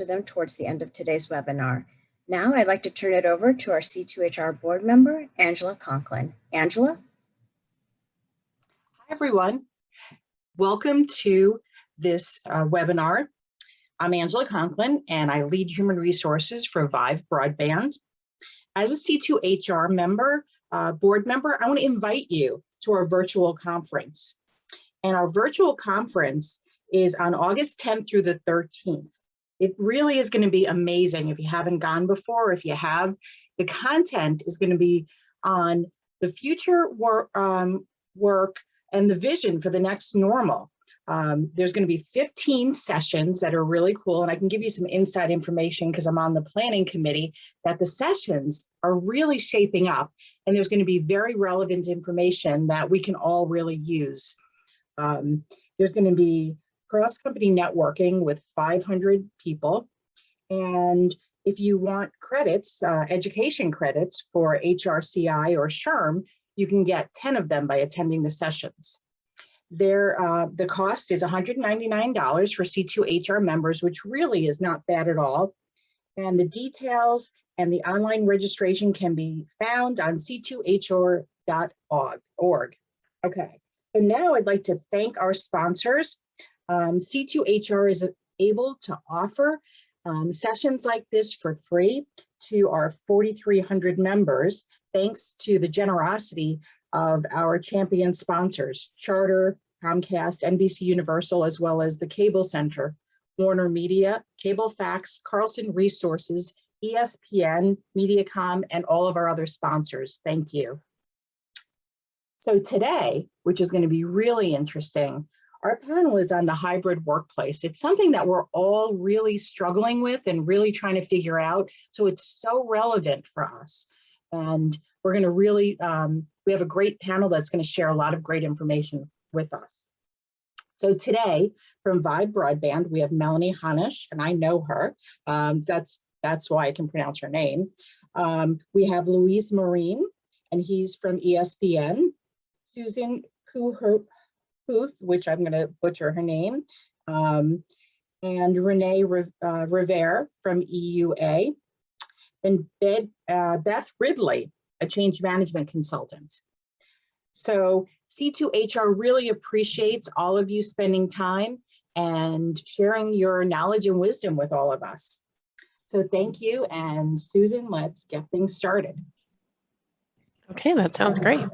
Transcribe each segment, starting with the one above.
them towards the end of today's webinar. Now I'd like to turn it over to our C2HR board member, Angela Conklin. Angela? Hi, everyone. Welcome to this webinar. I'm Angela Conklin, and I lead human resources for Vyve Broadband. As a C2HR member, board member, I want to invite you to our virtual conference. And our virtual conference is on August 10th through the 13th. It really is going to be amazing if you haven't gone before. If you have, the content is going to be on the future work and the vision for the next normal. There's going to be 15 sessions that are really cool, and I can give you some inside information because I'm on the planning committee, that the sessions are really shaping up, and there's going to be very relevant information that we can all really use. There's going to be cross-company networking with 500 people, and if you want credits, education credits for HRCI or SHRM, you can get 10 of them by attending the sessions. The cost is $199 for C2HR members, which really is not bad at all. And the details and the online registration can be found on c2hr.org. Okay, so now I'd like to thank our sponsors. C2HR is able to offer sessions like this for free to our 4,300 members, thanks to the generosity of our champion sponsors, Charter, Comcast, NBC Universal, as well as the Cable Center, Warner Media, Cable Fax, Carlson Resources, ESPN, Mediacom, and all of our other sponsors. Thank you. So today, which is going to be really interesting, our panel is on the hybrid workplace. It's something that we're all really struggling with and really trying to figure out. So it's so relevant for us. And we're going to really, we have a great panel that's going to share a lot of great information with us. So today from Vyve Broadband, we have Melanie Hannasch, and I know her. That's why I can pronounce her name. We have Marin, and he's from ESPN. Susan Kohuth, which I'm going to butcher her name, and Renee Riviere from EUA, and Beth Ridley, a change management consultant. So C2HR really appreciates all of you spending time and sharing your knowledge and wisdom with all of us. So thank you, and Susan, let's get things started. Okay, that sounds great.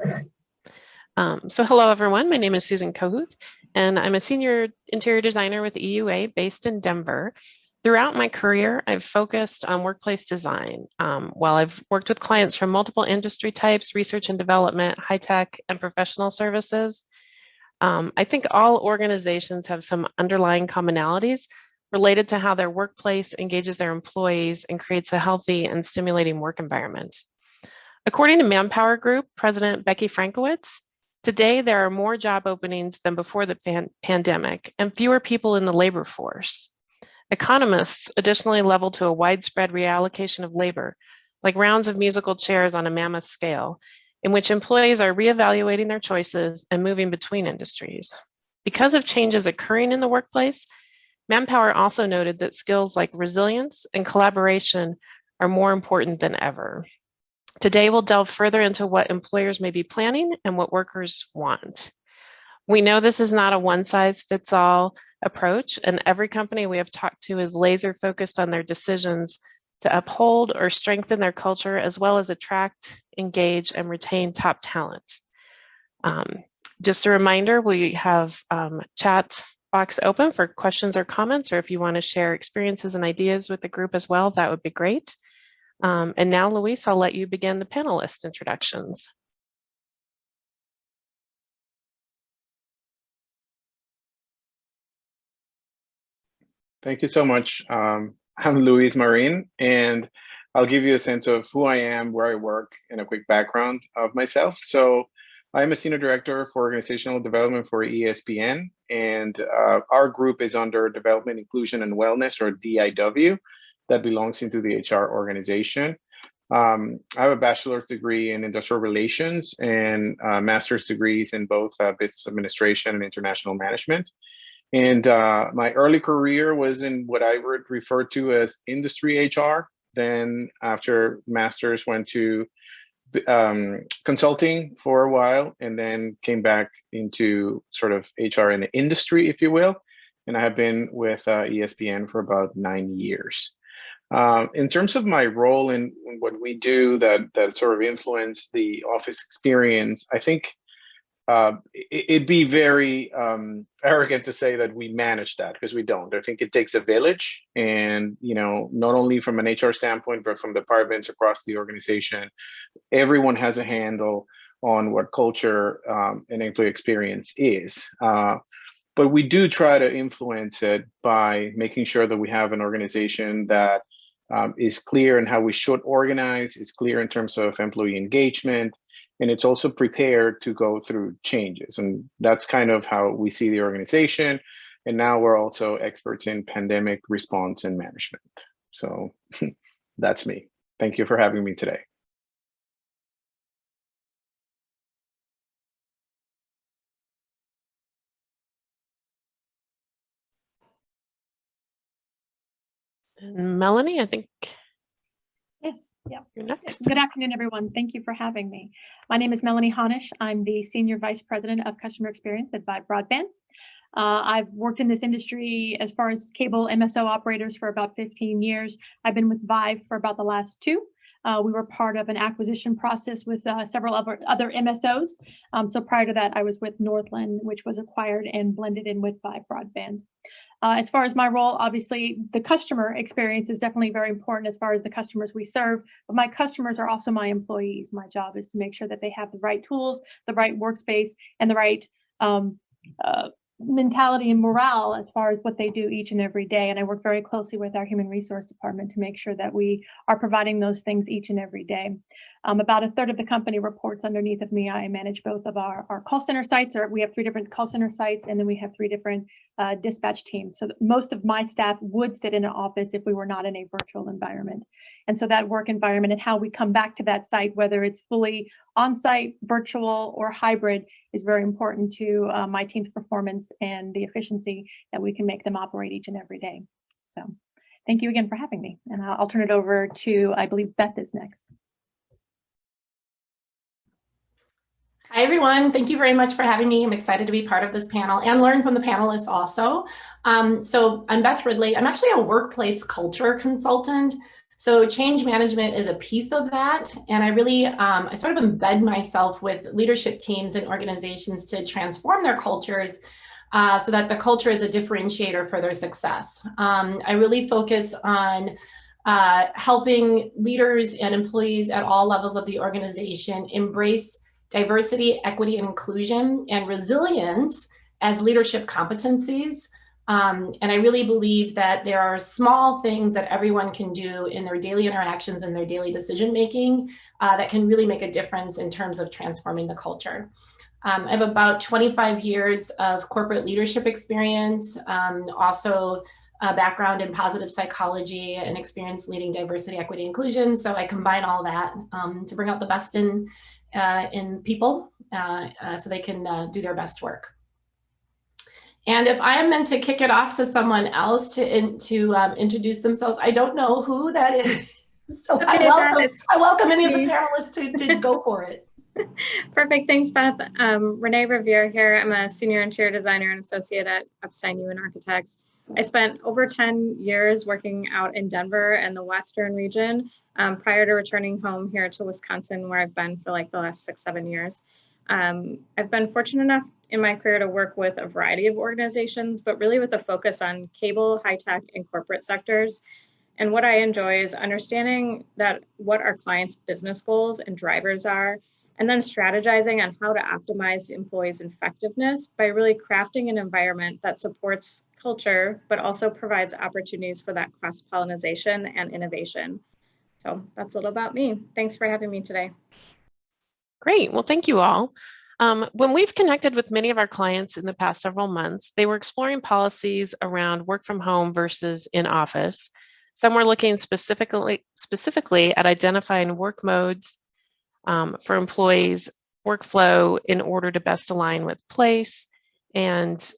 So hello, everyone. My name is Susan Kohuth, and I'm a senior interior designer with EUA based in Denver. Throughout my career, I've focused on workplace design. While I've worked with clients from multiple industry types, research and development, high tech, and professional services, I think all organizations have some underlying commonalities related to how their workplace engages their employees and creates a healthy and stimulating work environment. According to Manpower Group President Becky Frankowitz, today, there are more job openings than before the pandemic and fewer people in the labor force. Economists additionally level to a widespread reallocation of labor, like rounds of musical chairs on a mammoth scale, in which employees are reevaluating their choices and moving between industries. Because of changes occurring in the workplace, Manpower also noted that skills like resilience and collaboration are more important than ever. Today, we'll delve further into what employers may be planning and what workers want. We know this is not a one-size-fits-all approach, and every company we have talked to is laser focused on their decisions to uphold or strengthen their culture, as well as attract, engage, and retain top talent. Just a reminder, we have chat box open for questions or comments, or if you want to share experiences and ideas with the group as well, that would be great. And now, Luis, I'll let you begin the panelist introductions. Thank you so much. I'm Luis Marin, and I'll give you a sense of who I am, where I work, and a quick background of myself. So I'm a senior director for organizational development for ESPN, and our group is under Development, Inclusion, and Wellness, or DIW, that belongs into the HR organization. I have a bachelor's degree in industrial relations and master's degrees in both business administration and international management. And my early career was in what I would refer to as industry HR. Then after master's, went to consulting for a while, and then came back into sort of HR in the industry, if you will. And I have been with ESPN for about 9 years. In terms of my role in what we do that sort of influence the office experience, I think it'd be very arrogant to say that we manage that, because we don't. I think it takes a village, and not only from an HR standpoint, but from departments across the organization, everyone has a handle on what culture and employee experience is. But we do try to influence it by making sure that we have an organization that is clear in how we should organize, is clear in terms of employee engagement, and it's also prepared to go through changes. And that's kind of how we see the organization. And now we're also experts in pandemic response and management. So that's me. Thank you for having me today. And Melanie, I think Yes, yeah. you're next. Good afternoon, everyone. Thank you for having me. My name is Melanie Hannasch. I'm the Senior Vice President of Customer Experience at Vyve Broadband. I've worked in this industry as far as cable MSO operators for about 15 years. I've been with Vyve for about the last 2. We were part of an acquisition process with several other MSOs. So prior to that, I was with Northland, which was acquired and blended in with Vyve Broadband. As far as my role, obviously, the customer experience is definitely very important as far as the customers we serve, but my customers are also my employees. My job is to make sure that they have the right tools, the right workspace, and the right mentality and morale as far as what they do each and every day. And I work very closely with our human resource department to make sure that we are providing those things each and every day. About a third of the company reports underneath of me. I manage both of our call center sites, or we have 3 different call center sites, and then we have 3 different dispatch teams. So most of my staff would sit in an office if we were not in a virtual environment. And so that work environment and how we come back to that site, whether it's fully on-site, virtual, or hybrid, is very important to my team's performance and the efficiency that we can make them operate each and every day. So thank you again for having me. And I'll turn it over to, I believe Beth is next. Hi, everyone. Thank you very much for having me. I'm excited to be part of this panel and learn from the panelists also. So I'm Beth Ridley. I'm actually a workplace culture consultant. So change management is a piece of that. And I really, I sort of embed myself with leadership teams and organizations to transform their cultures so that the culture is a differentiator for their success. I really focus on helping leaders and employees at all levels of the organization embrace diversity, equity, and inclusion, and resilience as leadership competencies. And I really believe that there are small things that everyone can do in their daily interactions and their daily decision-making that can really make a difference in terms of transforming the culture. I have about 25 years of corporate leadership experience, also a background in positive psychology and experience leading diversity, equity, inclusion. So I combine all that to bring out the best in people so they can do their best work. And if I am meant to kick it off to someone else to introduce themselves, I don't know who that is. So okay, I welcome any of the panelists to go for it. Perfect, thanks, Beth. Renee Riviere here. I'm a senior interior designer and associate at Epstein Ewan Architects. I spent over 10 years working out in Denver and the Western region prior to returning home here to Wisconsin, where I've been for like the last 6-7 years. I've been fortunate enough in my career to work with a variety of organizations, but really with a focus on cable, high tech, and corporate sectors. And what I enjoy is understanding that what our clients' business goals and drivers are, and then strategizing on how to optimize employees' effectiveness by really crafting an environment that supports culture, but also provides opportunities for that cross-pollination and innovation. So that's a little about me. Thanks for having me today. Great. Well, thank you all. When we've connected with many of our clients in the past several months, they were exploring policies around work from home versus in office. Some were looking specifically at identifying work modes for employees' workflow in order to best align with place and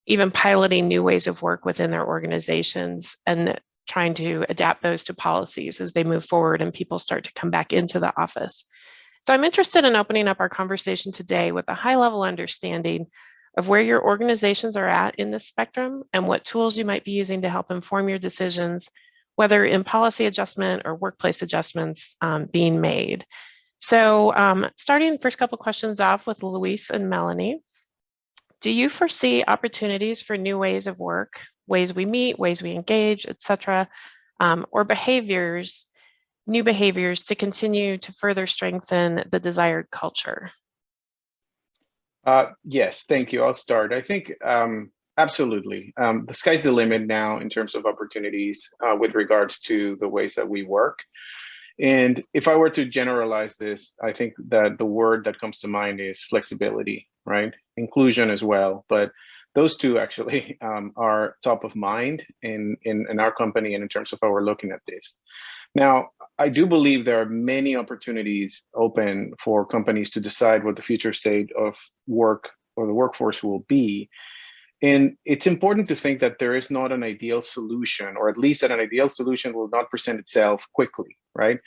even piloting new ways of work within their organizations and trying to adapt those to policies as they move forward and people start to come back into the office. So I'm interested in opening up our conversation today with a high-level understanding of where your organizations are at in this spectrum and what tools you might be using to help inform your decisions, whether in policy adjustment or workplace adjustments being made. So starting the first couple questions off with Luis and Melanie. Do you foresee opportunities for new ways of work, ways we meet, ways we engage, et cetera, or new behaviors to continue to further strengthen the desired culture? Yes, thank you. I'll start. I think absolutely. The sky's the limit now in terms of opportunities with regards to the ways that we work. And if I were to generalize this, I think that the word that comes to mind is flexibility, right? Inclusion as well. But those two actually are top of mind in our company and in terms of how we're looking at this. Now, I do believe there are many opportunities open for companies to decide what the future state of work or the workforce will be. And it's important to think that there is not an ideal solution, or at least that an ideal solution will not present itself quickly, right?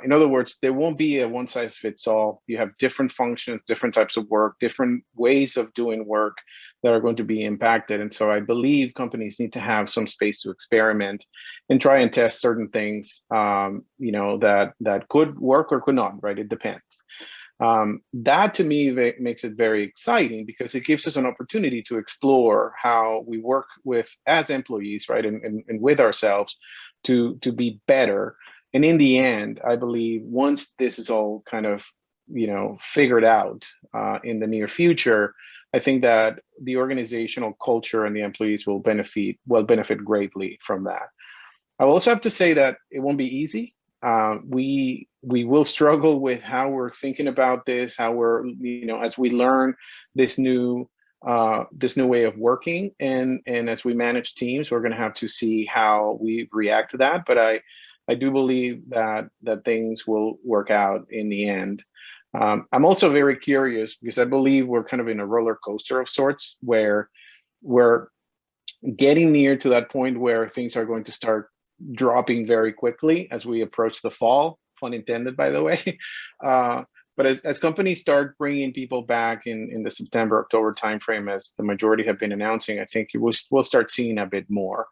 In other words, there won't be a one size fits all. You have different functions, different types of work, different ways of doing work that are going to be impacted. And so I believe companies need to have some space to experiment and try and test certain things, that could work or could not, right? It depends. That to me makes it very exciting because it gives us an opportunity to explore how we work as employees, right, and with ourselves to be better. And in the end, I believe once this is all kind of, figured out in the near future, I think that the organizational culture and the employees will benefit greatly from that. I will also have to say that it won't be easy. We will struggle with how we're thinking about this, how we're, as we learn this new way of working, and as we manage teams, we're going to have to see how we react to that. But I do believe that things will work out in the end. I'm also very curious because I believe we're kind of in a roller coaster of sorts where we're getting near to that point where things are going to start dropping very quickly as we approach the fall, pun intended, by the way. But as companies start bringing people back in the September, October timeframe, as the majority have been announcing, I think we'll start seeing a bit more.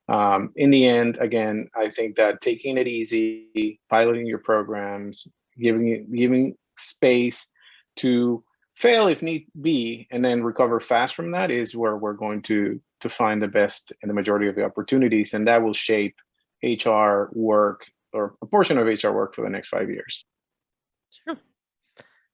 In the end, again, I think that taking it easy, piloting your programs, giving space to fail if need be, and then recover fast from that is where we're going to find the best and the majority of the opportunities, and that will shape HR work or a portion of HR work for the next 5 years. Sure.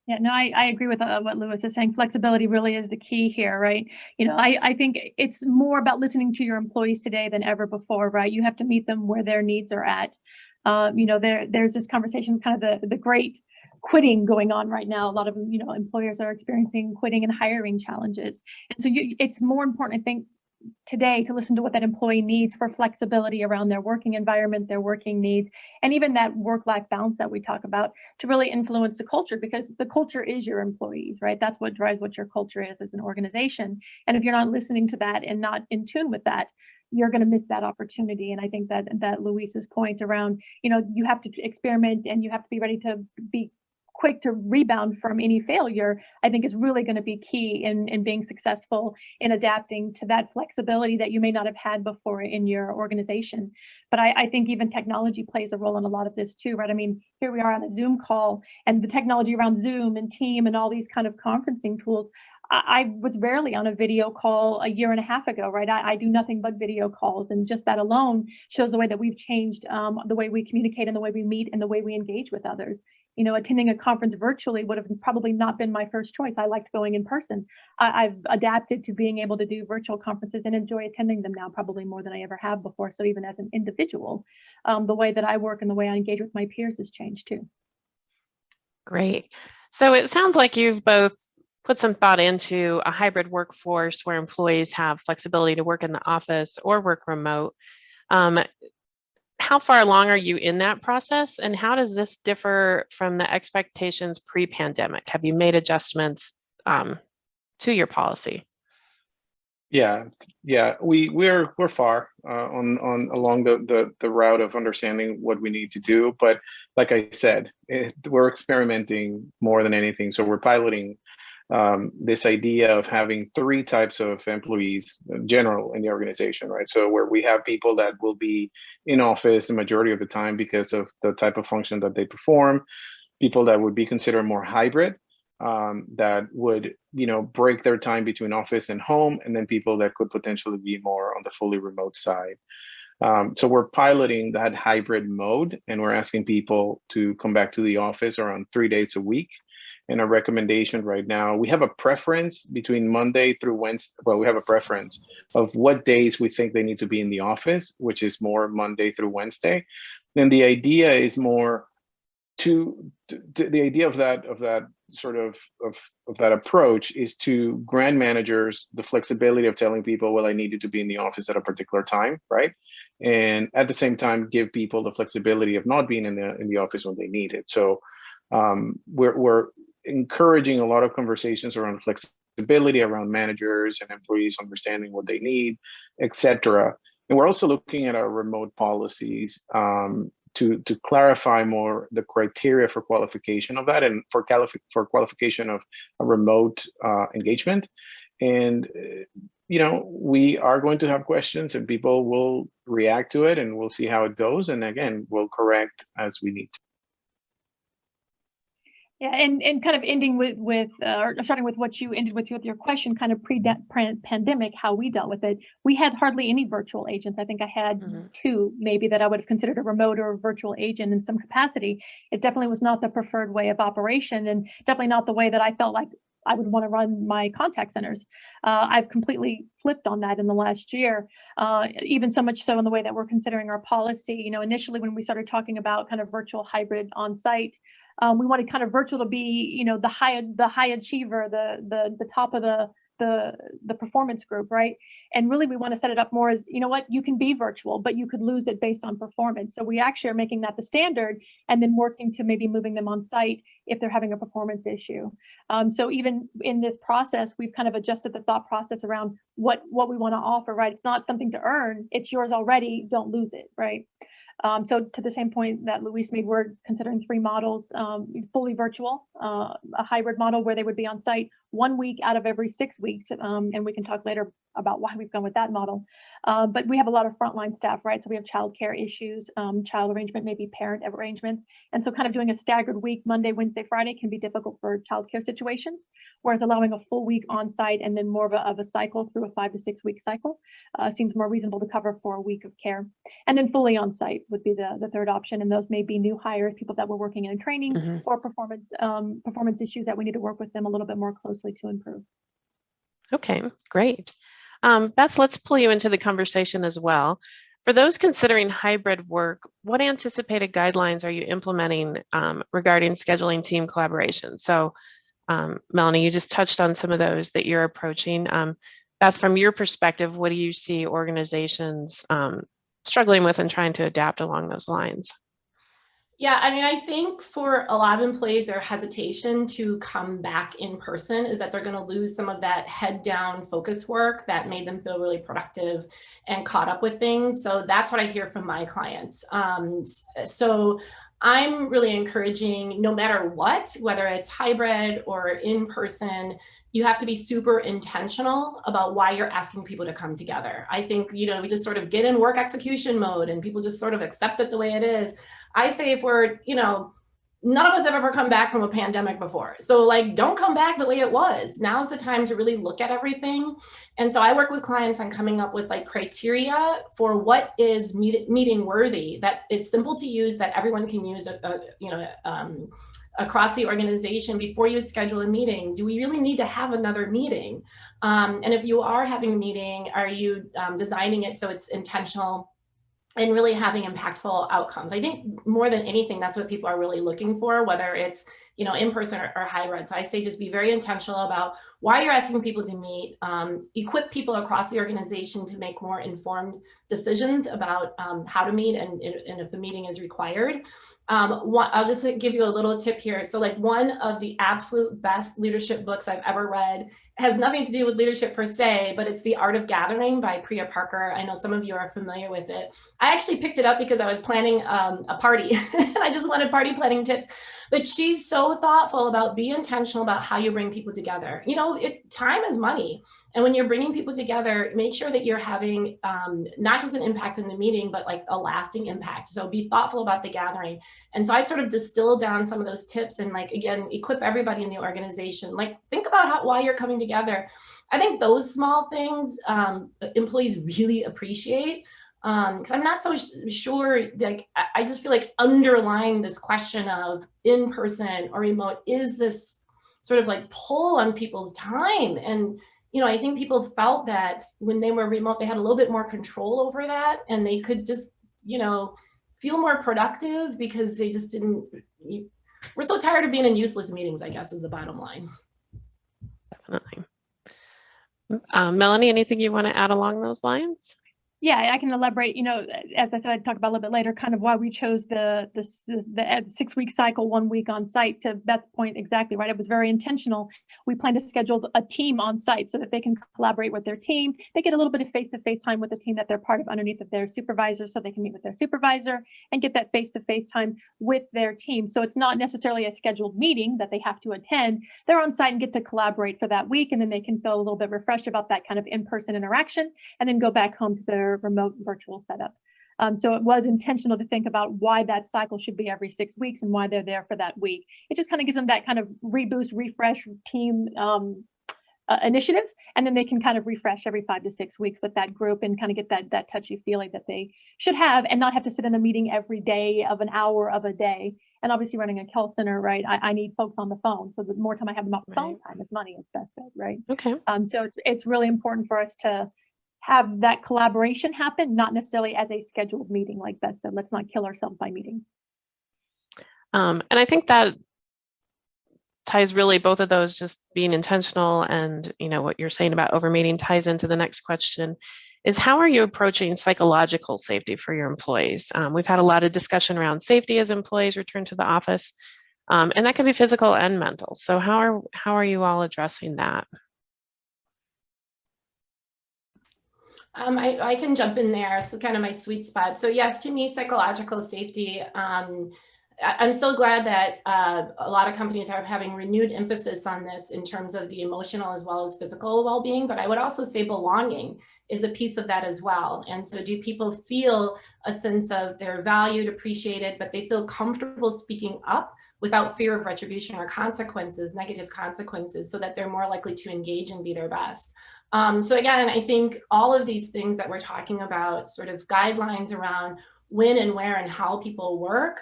Yeah, no, I agree with what Louis is saying. Flexibility really is the key here, right? I think it's more about listening to your employees today than ever before, right? You have to meet them where their needs are at. There's this conversation, kind of the great quitting going on right now. A lot of employers are experiencing quitting and hiring challenges, and so it's more important, I think, today to listen to what that employee needs for flexibility around their working environment, their working needs, and even that work-life balance that we talk about to really influence the culture, because the culture is your employees, right? That's what drives what your culture is as an organization. And if you're not listening to that and not in tune with that, you're going to miss that opportunity. And I think that Luis's point around, you have to experiment and you have to be ready to be quick to rebound from any failure, I think is really going to be key in being successful in adapting to that flexibility that you may not have had before in your organization. But I think even technology plays a role in a lot of this too, right? I mean, here we are on a Zoom call, and the technology around Zoom and Team and all these kind of conferencing tools. I was rarely on a video call a year and a half ago, right? I do nothing but video calls, and just that alone shows the way that we've changed the way we communicate and the way we meet and the way we engage with others. Attending a conference virtually would have probably not been my first choice. I liked going in person. I've adapted to being able to do virtual conferences and enjoy attending them now probably more than I ever have before. So even as an individual, the way that I work and the way I engage with my peers has changed too. Great. So it sounds like you've both put some thought into a hybrid workforce where employees have flexibility to work in the office or work remote. How far along are you in that process, and how does this differ from the expectations pre-pandemic? Have you made adjustments to your policy? Yeah, we're far on along the route of understanding what we need to do, but like I said, we're experimenting more than anything. So we're piloting this idea of having 3 types of employees general in the organization, right? So where we have people that will be in office the majority of the time because of the type of function that they perform, people that would be considered more hybrid, that would, break their time between office and home, and then people that could potentially be more on the fully remote side. So we're piloting that hybrid mode, and we're asking people to come back to the office around 3 days a week. And our recommendation right now, we have a preference between Monday through Wednesday. Well, we have a preference of what days we think they need to be in the office, which is more Monday through Wednesday. And the idea is more the idea of that sort of that approach is to grant managers the flexibility of telling people, well, I need you to be in the office at a particular time, right? And at the same time, give people the flexibility of not being in the office when they need it. So we're encouraging a lot of conversations around flexibility around managers and employees understanding what they need, etc. And we're also looking at our remote policies to clarify more the criteria for qualification of that and for qualification of a remote engagement. And we are going to have questions and people will react to it, and we'll see how it goes. And again, we'll correct as we need to. Yeah, and kind of ending with or starting with what you ended with your question, kind of pre-pandemic, how we dealt with it. We had hardly any virtual agents. I think I had 2 maybe that I would have considered a remote or a virtual agent in some capacity. It definitely was not the preferred way of operation, and definitely not the way that I felt like I would want to run my contact centers. I've completely flipped on that in the last year, even so much so in the way that we're considering our policy. Initially when we started talking about kind of virtual hybrid on site, we wanted kind of virtual to be, the high achiever, the top of the performance group, right? And really we want to set it up more as, you can be virtual, but you could lose it based on performance. So we actually are making that the standard and then working to maybe moving them on site if they're having a performance issue. So even in this process, we've kind of adjusted the thought process around what we want to offer, right? It's not something to earn, it's yours already, don't lose it, right? So to the same point that Luis made, we're considering 3 models, fully virtual, a hybrid model where they would be on site 1 week out of every 6 weeks. And we can talk later about why we've gone with that model. But we have a lot of frontline staff, right? So we have childcare issues, child arrangement, maybe parent arrangements. And so kind of doing a staggered week, Monday, Wednesday, Friday can be difficult for childcare situations, whereas allowing a full week on site and then more of a cycle through a 5 to 6 week cycle seems more reasonable to cover for a week of care. And then fully on site would be the third option. And those may be new hires, people that were working in training or performance issues that we need to work with them a little bit more closely to improve. Okay, great. Beth, let's pull you into the conversation as well. For those considering hybrid work, what anticipated guidelines are you implementing regarding scheduling team collaboration? So, Melanie, you just touched on some of those that you're approaching. Beth, from your perspective, what do you see organizations struggling with and trying to adapt along those lines? Yeah, I mean, I think for a lot of employees, their hesitation to come back in person is that they're going to lose some of that head down focus work that made them feel really productive and caught up with things. So that's what I hear from my clients. So I'm really encouraging, no matter what, whether it's hybrid or in person, you have to be super intentional about why you're asking people to come together. I think, we just sort of get in work execution mode and people just sort of accept it the way it is. I say if we're, none of us have ever come back from a pandemic before. So don't come back the way it was. Now's the time to really look at everything. And so I work with clients on coming up with criteria for what is meeting worthy, that it's simple to use, that everyone can use, across the organization before you schedule a meeting. Do we really need to have another meeting? And if you are having a meeting, are you designing it so it's intentional and really having impactful outcomes? I think more than anything, that's what people are really looking for, whether it's in person or hybrid. So I say just be very intentional about why you're asking people to meet, equip people across the organization to make more informed decisions about how to meet and if a meeting is required. I'll just give you a little tip here. So like one of the absolute best leadership books I've ever read has nothing to do with leadership per se, but it's The Art of Gathering by Priya Parker. I know some of you are familiar with it. I actually picked it up because I was planning a party and I just wanted party planning tips. But she's so thoughtful about be intentional about how you bring people together. Time is money. And when you're bringing people together, make sure that you're having not just an impact in the meeting, but like a lasting impact. So be thoughtful about the gathering. And so I sort of distilled down some of those tips and like, again, equip everybody in the organization. Like think about why you're coming together. I think those small things employees really appreciate. Because I'm not so sure, like, I just feel like underlying this question of in-person or remote is this sort of like pull on people's time. And I think people felt that when they were remote, they had a little bit more control over that and they could just, feel more productive because they just didn't, we're so tired of being in useless meetings, I guess is the bottom line. Definitely. Melanie, anything you want to add along those lines? Yeah, I can elaborate, as I said, I'd talk about a little bit later, kind of why we chose the 6-week cycle, 1 week on site. To Beth's point, exactly right. It was very intentional. We plan to schedule a team on site so that they can collaborate with their team. They get a little bit of face-to-face time with the team that they're part of underneath of their supervisor, so they can meet with their supervisor and get that face-to-face time with their team. So it's not necessarily a scheduled meeting that they have to attend. They're on site and get to collaborate for that week, and then they can feel a little bit refreshed about that kind of in-person interaction, and then go back home to their remote virtual setup. So it was intentional to think about why that cycle should be every 6 weeks and why they're there for that week. It just kind of gives them that kind of reboost, refresh team initiative, and then they can kind of refresh every 5 to 6 weeks with that group and kind of get that touchy feeling that they should have and not have to sit in a meeting every day of an hour of a day. And obviously running a call center, right? I need folks on the phone. So the more time I have them on the phone, time is money, as Beth said, right? Okay. So it's really important for us to have that collaboration happen, not necessarily as a scheduled meeting, like Beth said. Let's not kill ourselves by meetings. And I think that ties really both of those, just being intentional and what you're saying about over meeting ties into the next question is how are you approaching psychological safety for your employees? We've had a lot of discussion around safety as employees return to the office, and that can be physical and mental. So how are you all addressing that? I can jump in there. So kind of my sweet spot. So yes, to me, psychological safety, I'm so glad that a lot of companies are having renewed emphasis on this in terms of the emotional as well as physical well-being, but I would also say belonging is a piece of that as well. And so do people feel a sense of they're valued, appreciated, but they feel comfortable speaking up without fear of retribution or consequences, negative consequences, so that they're more likely to engage and be their best. So again, I think all of these things that we're talking about, sort of guidelines around when and where and how people work,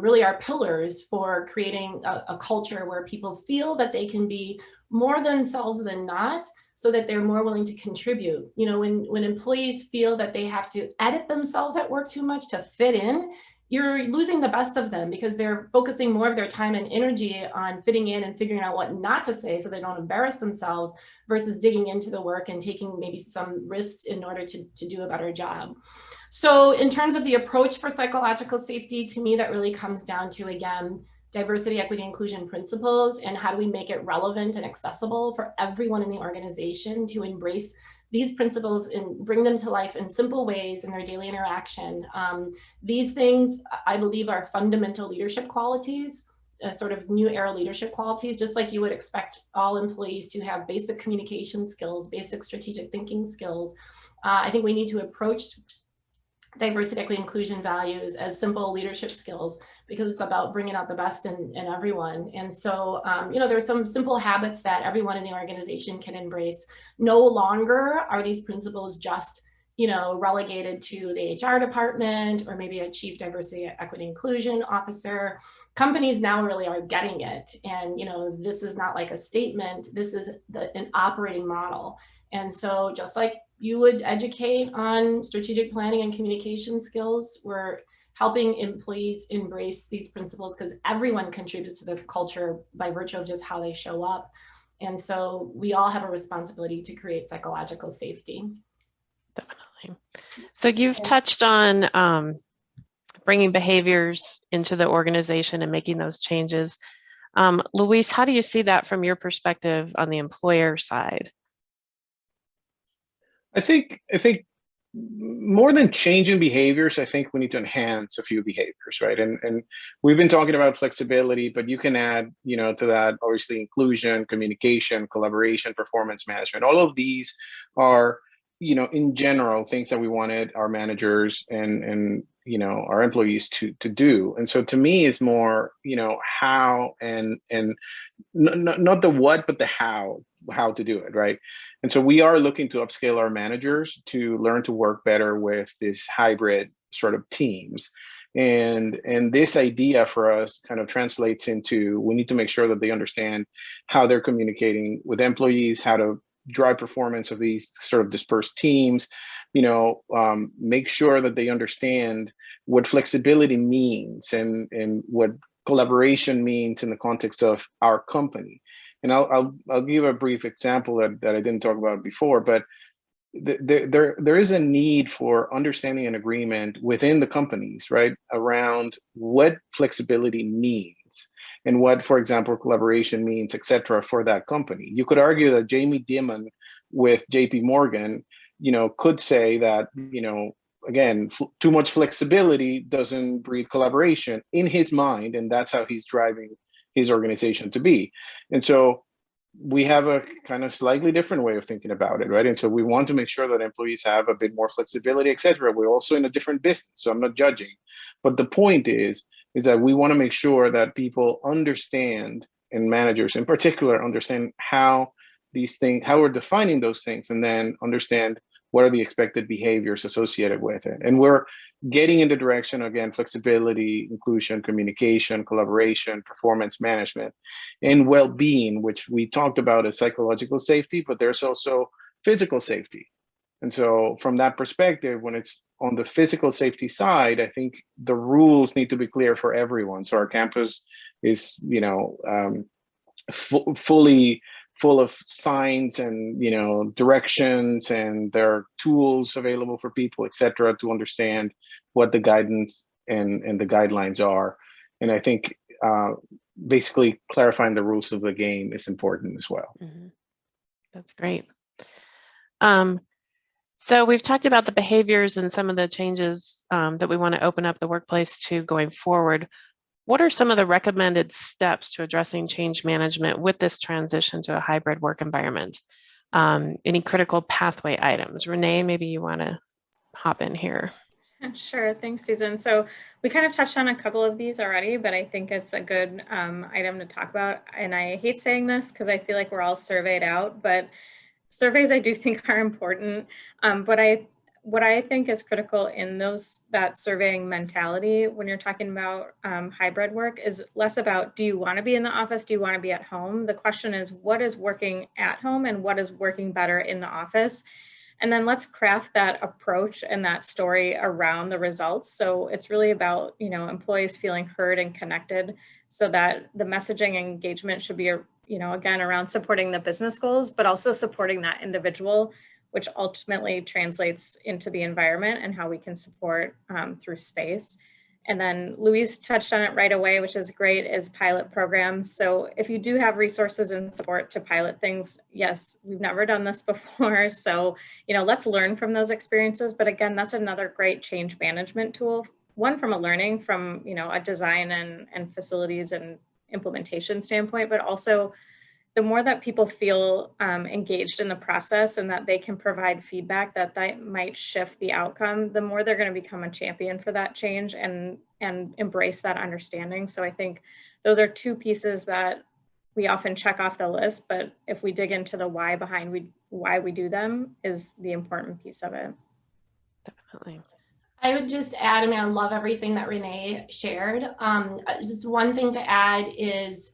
really are pillars for creating a culture where people feel that they can be more themselves than not, so that they're more willing to contribute. When employees feel that they have to edit themselves at work too much to fit in, you're losing the best of them because they're focusing more of their time and energy on fitting in and figuring out what not to say so they don't embarrass themselves versus digging into the work and taking maybe some risks in order to do a better job. So in terms of the approach for psychological safety, to me, that really comes down to, again, diversity, equity, inclusion principles, and how do we make it relevant and accessible for everyone in the organization to embrace these principles and bring them to life in simple ways in their daily interaction. These things, I believe, are fundamental leadership qualities, sort of new era leadership qualities, just like you would expect all employees to have basic communication skills, basic strategic thinking skills. I think we need to approach diversity, equity, inclusion values as simple leadership skills because it's about bringing out the best in everyone. And so, there's some simple habits that everyone in the organization can embrace. No longer are these principles just, relegated to the HR department or maybe a chief diversity, equity, inclusion officer. Companies now really are getting it. And, this is not like a statement, this is an operating model. And so just like you would educate on strategic planning and communication skills, we're helping employees embrace these principles, because everyone contributes to the culture by virtue of just how they show up. And so we all have a responsibility to create psychological safety. Definitely. So you've touched on bringing behaviors into the organization and making those changes. Luis, how do you see that from your perspective on the employer side? I think more than changing behaviors, I think we need to enhance a few behaviors, right? And we've been talking about flexibility, but you can add, to that, obviously, inclusion, communication, collaboration, performance management. All of these are, in general, things that we wanted our managers and our employees to do. And so to me, it's more, how and not the what, but the how to do it, right? And so we are looking to upscale our managers to learn to work better with this hybrid sort of teams. And this idea for us kind of translates into, we need to make sure that they understand how they're communicating with employees, how to drive performance of these sort of dispersed teams, make sure that they understand what flexibility means and what collaboration means in the context of our company. And I'll give a brief example that I didn't talk about before, but there is a need for understanding and agreement within the companies, right, around what flexibility means and what, for example, collaboration means, et cetera, for that company. You could argue that Jamie Dimon with JP Morgan, could say that, again, too much flexibility doesn't breed collaboration in his mind, and that's how he's driving his organization to be. And so we have a kind of slightly different way of thinking about it, right? And so we want to make sure that employees have a bit more flexibility, et cetera. We're also in a different business, so I'm not judging. But the point is that we want to make sure that people understand, and managers in particular understand how these things, how we're defining those things, and then understand what are the expected behaviors associated with it. And we're getting in the direction, again, flexibility, inclusion, communication, collaboration, performance management, and well-being, which we talked about as psychological safety, but there's also physical safety. And so from that perspective, when it's on the physical safety side, I think the rules need to be clear for everyone. So our campus is, fully full of signs and directions, and there are tools available for people, et cetera, to understand what the guidance and the guidelines are. And I think basically clarifying the rules of the game is important as well. Mm-hmm. That's great. So we've talked about the behaviors and some of the changes that we want to open up the workplace to going forward. What are some of the recommended steps to addressing change management with this transition to a hybrid work environment? Any critical pathway items? Renee, maybe you want to hop in here. Sure, thanks, Susan. So we kind of touched on a couple of these already, but I think it's a good item to talk about. And I hate saying this because I feel like we're all surveyed out, but surveys I do think are important. But what I think is critical in that surveying mentality when you're talking about hybrid work is less about, do you want to be in the office? Do you want to be at home? The question is, what is working at home and what is working better in the office? And then let's craft that approach and that story around the results. So it's really about, employees feeling heard and connected, so that the messaging and engagement should be, again, around supporting the business goals, but also supporting that individual, which ultimately translates into the environment and how we can support through space. And then Luis touched on it right away, which is great, is pilot programs. So if you do have resources and support to pilot things, yes, we've never done this before. So, let's learn from those experiences. But again, that's another great change management tool. One, from a learning from, a design and facilities and implementation standpoint, but also the more that people feel engaged in the process and that they can provide feedback that might shift the outcome, the more they're going to become a champion for that change and embrace that understanding. So I think those are two pieces that we often check off the list, but if we dig into the why behind why we do them is the important piece of it. Definitely. I would just add, I love everything that Renee shared. Just one thing to add is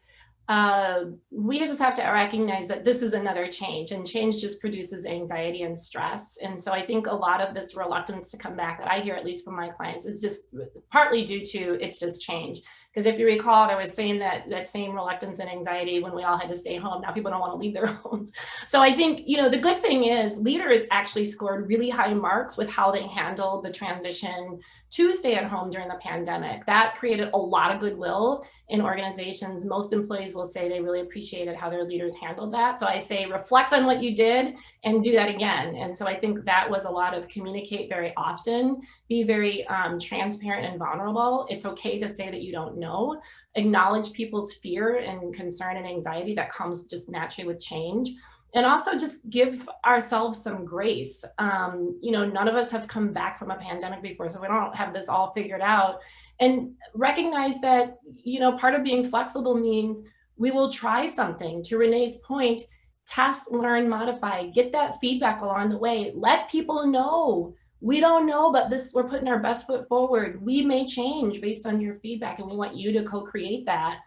we just have to recognize that this is another change, and change just produces anxiety and stress. And so I think a lot of this reluctance to come back that I hear, at least from my clients, is just partly due to it's just change. Because if you recall, there was that same reluctance and anxiety when we all had to stay home. Now people don't want to leave their homes. So I think, you know, the good thing is leaders actually scored really high marks with how they handled the transition to stay at home during the pandemic. That created a lot of goodwill in organizations. Most employees will say they really appreciated how their leaders handled that. So I say reflect on what you did and do that again. And so I think that was a lot of communicate very often, be very transparent and vulnerable. It's okay to say that you don't know. Acknowledge people's fear and concern and anxiety that comes just naturally with change. And also just give ourselves some grace. You know, none of us have come back from a pandemic before, so we don't have this all figured out. And recognize that, you know, part of being flexible means we will try something. To Renee's point, test, learn, modify, get that feedback along the way. Let people know. We don't know, but we're putting our best foot forward. We may change based on your feedback, and we want you to co-create that.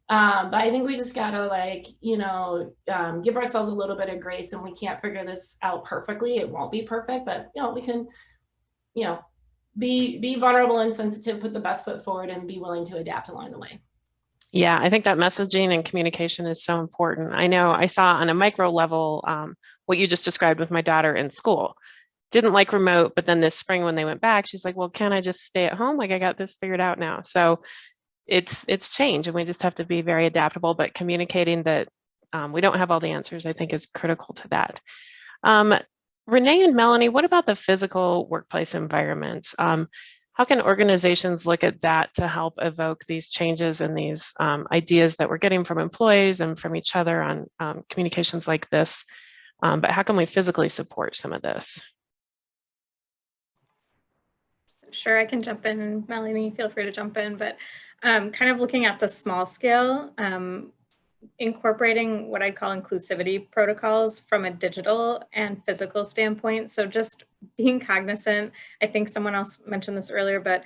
But I think we just gotta, like, you know, give ourselves a little bit of grace, and we can't figure this out perfectly. It won't be perfect, but, you know, we can, you know, be vulnerable and sensitive, put the best foot forward, and be willing to adapt along the way. Yeah, I think that messaging and communication is so important. I know I saw on a micro level what you just described with my daughter in school. Didn't like remote, but then this spring when they went back, she's like, well, can I just stay at home? Like, I got this figured out now. So it's change, and we just have to be very adaptable, but communicating that we don't have all the answers, I think, is critical to that. Renee and Melanie, what about the physical workplace environment? How can organizations look at that to help evoke these changes and these ideas that we're getting from employees and from each other on communications like this? But how can we physically support some of this? Sure, I can jump in, and Melanie, feel free to jump in, but kind of looking at the small scale, incorporating what I'd call inclusivity protocols from a digital and physical standpoint. So just being cognizant, I think someone else mentioned this earlier, but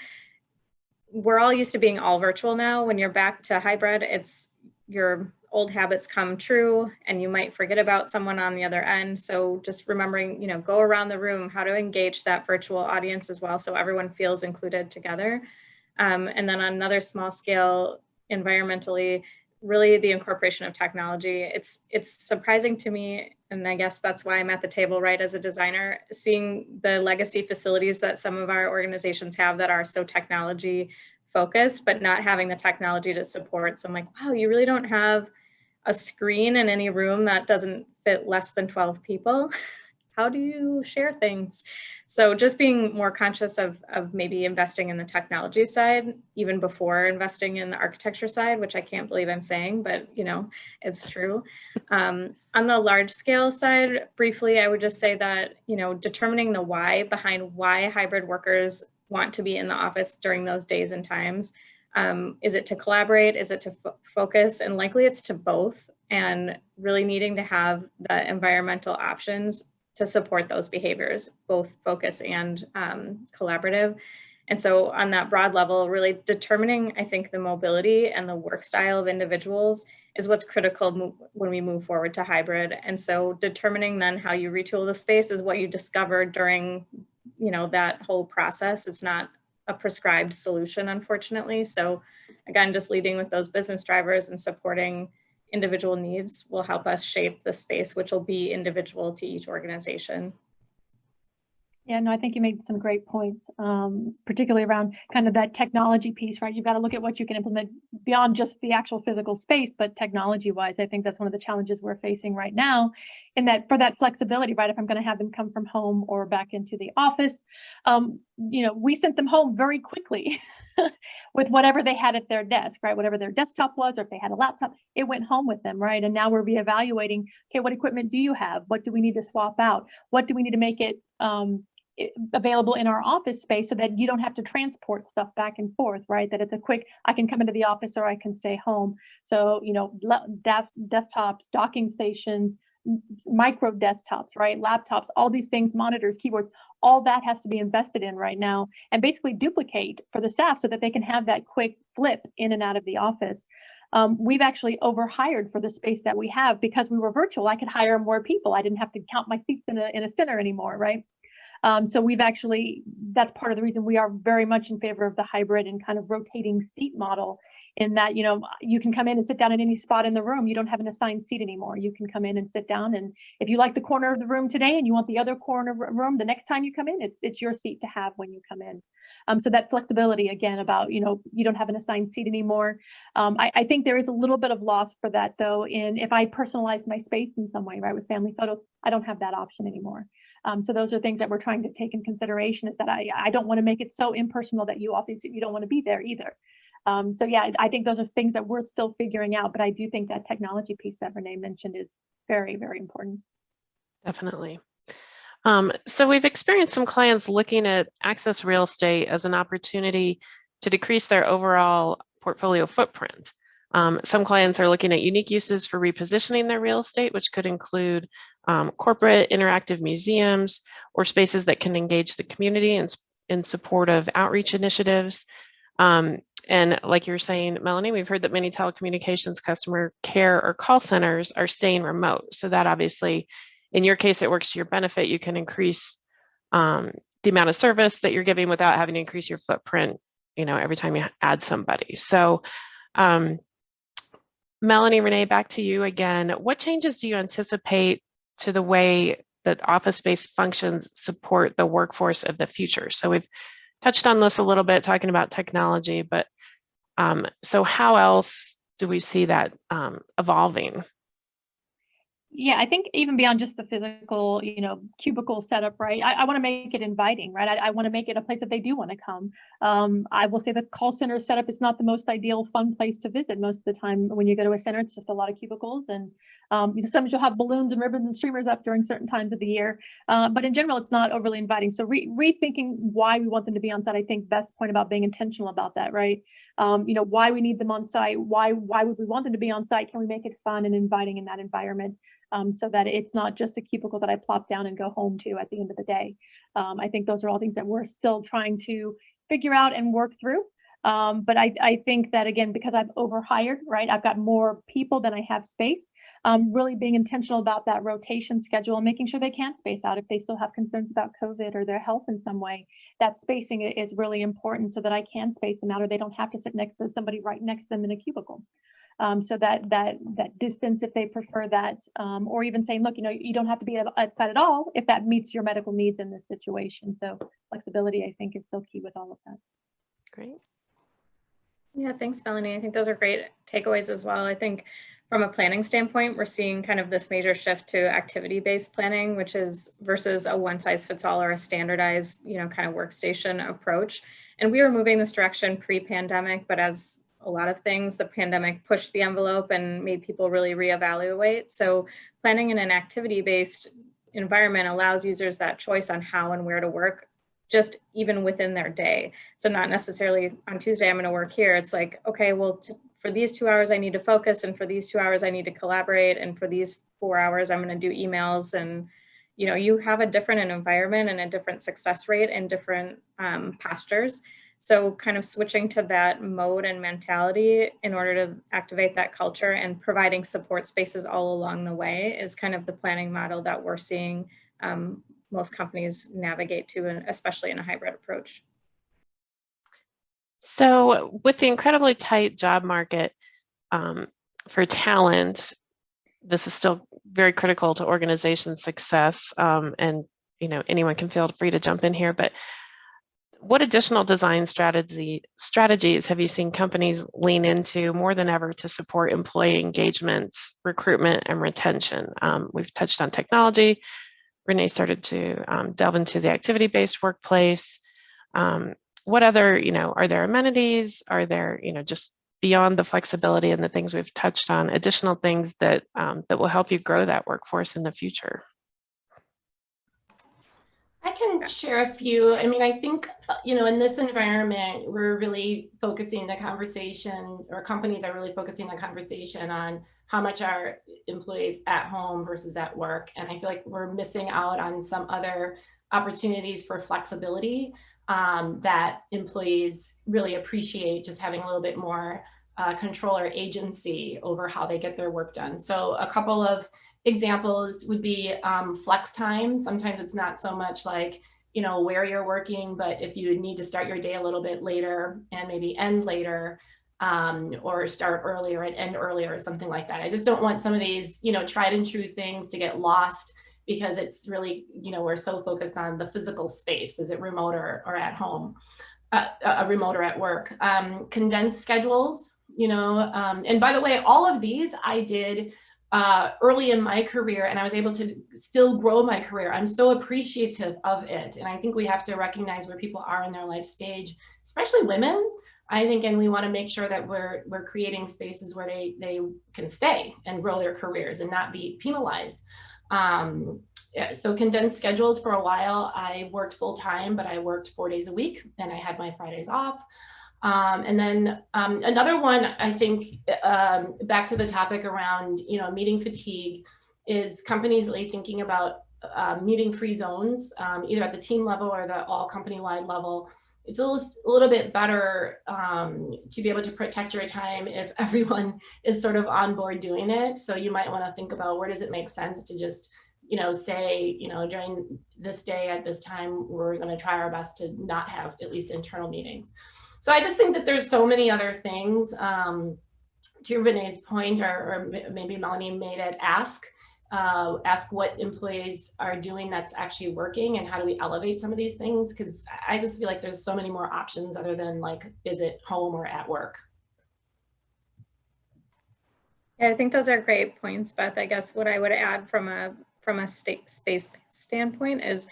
we're all used to being all virtual now. When you're back to hybrid, it's your old habits come true, and you might forget about someone on the other end. So just remembering, you know, go around the room, how to engage that virtual audience as well, so everyone feels included together. And then on another small scale, environmentally, really the incorporation of technology. It's surprising to me, and I guess that's why I'm at the table, right, as a designer, seeing the legacy facilities that some of our organizations have that are so technology focused, but not having the technology to support. So I'm like, wow, you really don't have a screen in any room that doesn't fit less than 12 people. How do you share things? So just being more conscious of maybe investing in the technology side, even before investing in the architecture side, which I can't believe I'm saying, but you know, it's true. On the large scale side, briefly, I would just say that, you know, determining the why behind why hybrid workers want to be in the office during those days and times. Is it to collaborate? Is it to focus? And likely it's to both, and really needing to have the environmental options to support those behaviors, both focus and collaborative. And so on that broad level, really determining, I think, the mobility and the work style of individuals is what's critical when we move forward to hybrid. And so determining then how you retool the space is what you discovered during, you know, that whole process. It's not a prescribed solution, unfortunately. So again, just leading with those business drivers and supporting individual needs will help us shape the space, which will be individual to each organization. Yeah, no, I think you made some great points, particularly around kind of that technology piece, right? You've got to look at what you can implement beyond just the actual physical space, but technology-wise, I think that's one of the challenges we're facing right now, in that for that flexibility, right? If I'm going to have them come from home or back into the office, you know, we sent them home very quickly with whatever they had at their desk, right? Whatever their desktop was, or if they had a laptop, it went home with them, right? And now we're reevaluating, okay, what equipment do you have? What do we need to swap out? What do we need to make it available in our office space so that you don't have to transport stuff back and forth, right? That it's a quick, I can come into the office or I can stay home. So, you know, desktops, docking stations, micro desktops, right? Laptops, all these things, monitors, keyboards, all that has to be invested in right now, and basically duplicate for the staff so that they can have that quick flip in and out of the office. we've actually overhired for the space that we have because we were virtual. I could hire more people. I didn't have to count my seats in a center anymore, right? So we've actually, that's part of the reason we are very much in favor of the hybrid and kind of rotating seat model, in that, you know, you can come in and sit down in any spot in the room. You don't have an assigned seat anymore. You can come in and sit down, and if you like the corner of the room today and you want the other corner room the next time you come in, it's your seat to have when you come in. So that flexibility, again, about, you know, you don't have an assigned seat anymore. I think there is a little bit of loss for that, though, in if I personalize my space in some way, right, with family photos, I don't have that option anymore. So those are things that we're trying to take in consideration, is that I don't want to make it so impersonal that you obviously you don't want to be there either. So yeah, I think those are things that we're still figuring out, but I do think that technology piece that Renee mentioned is very, very important. Definitely. So we've experienced some clients looking at access real estate as an opportunity to decrease their overall portfolio footprint. Some clients are looking at unique uses for repositioning their real estate, which could include corporate interactive museums or spaces that can engage the community in support of outreach initiatives. And like you're saying, Melanie, we've heard that many telecommunications customer care or call centers are staying remote. So that obviously, in your case, it works to your benefit. You can increase the amount of service that you're giving without having to increase your footprint, you know, every time you add somebody. So Melanie, Renee, back to you again. What changes do you anticipate to the way that office space functions support the workforce of the future? So we've touched on this a little bit, talking about technology, but so how else do we see that evolving? Yeah, I think even beyond just the physical, you know, cubicle setup, right? I want to make it inviting, right? I want to make it a place that they do want to come. I will say the call center setup is not the most ideal, fun place to visit. Most of the time when you go to a center, it's just a lot of cubicles, and you know, sometimes you'll have balloons and ribbons and streamers up during certain times of the year. But in general, it's not overly inviting. So rethinking why we want them to be on site. I think Beth's point about being intentional about that, right? You know, why we need them on site, why would we want them to be on site? Can we make it fun and inviting in that environment? So that it's not just a cubicle that I plop down and go home to at the end of the day. I think those are all things that we're still trying to figure out and work through. But I think that, again, because I've overhired, right, I've got more people than I have space, really being intentional about that rotation schedule and making sure they can space out if they still have concerns about COVID or their health in some way. That spacing is really important so that I can space them out, or they don't have to sit next to somebody right next to them in a cubicle. So that distance, if they prefer that, or even saying, look, you know, you don't have to be outside at all if that meets your medical needs in this situation. So flexibility, I think, is still key with all of that. Great. Yeah, thanks, Melanie. I think those are great takeaways as well. I think from a planning standpoint, we're seeing kind of this major shift to activity-based planning, which is versus a one-size-fits-all or a standardized, you know, kind of workstation approach. And we were moving this direction pre-pandemic, but as a lot of things, the pandemic pushed the envelope and made people really reevaluate. So planning in an activity-based environment allows users that choice on how and where to work, just even within their day. So not necessarily on Tuesday, I'm gonna work here. It's like, okay, well, for these 2 hours, I need to focus. And for these 2 hours, I need to collaborate. And for these 4 hours, I'm gonna do emails. And, you know, you have a different environment and a different success rate and different postures. So kind of switching to that mode and mentality in order to activate that culture and providing support spaces all along the way is kind of the planning model that we're seeing most companies navigate to, and especially in a hybrid approach. So with the incredibly tight job market for talent, this is still very critical to organization success. And, you know, anyone can feel free to jump in here, but what additional design strategies have you seen companies lean into more than ever to support employee engagement, recruitment, and retention? We've touched on technology. Renee started to delve into the activity-based workplace. What other, you know, are there amenities? Are there, you know, just beyond the flexibility and the things we've touched on, additional things that that will help you grow that workforce in the future? I can share a few. I mean, I think, you know, in this environment, we're really focusing the conversation, or companies are really focusing the conversation on how much are employees at home versus at work. And I feel like we're missing out on some other opportunities for flexibility that employees really appreciate, just having a little bit more control or agency over how they get their work done. So a couple of examples would be flex time. Sometimes it's not so much like, you know, where you're working, but if you need to start your day a little bit later and maybe end later, or start earlier and end earlier or something like that. I just don't want some of these, you know, tried and true things to get lost because it's really, you know, we're so focused on the physical space. Is it remote or at home, remote or at work? Condensed schedules, you know, and by the way, all of these I did early in my career, and I was able to still grow my career. I'm so appreciative of it. And I think we have to recognize where people are in their life stage, especially women, I think, and we want to make sure that we're creating spaces where they can stay and grow their careers and not be penalized. Yeah, so condensed schedules for a while, I worked full time, but I worked 4 days a week and I had my Fridays off. And then another one, I think, back to the topic around, you know, meeting fatigue, is companies really thinking about meeting free zones, either at the team level or the all company-wide level. It's a little bit better to be able to protect your time if everyone is sort of on board doing it. So you might want to think about, where does it make sense to just, you know, say, you know, during this day at this time, we're going to try our best to not have at least internal meetings. So I just think that there's so many other things. To Renee's point, or maybe Melanie made it, ask what employees are doing that's actually working, and how do we elevate some of these things? Because I just feel like there's so many more options other than like, is it home or at work? Yeah, I think those are great points, Beth. I guess what I would add from a space standpoint is,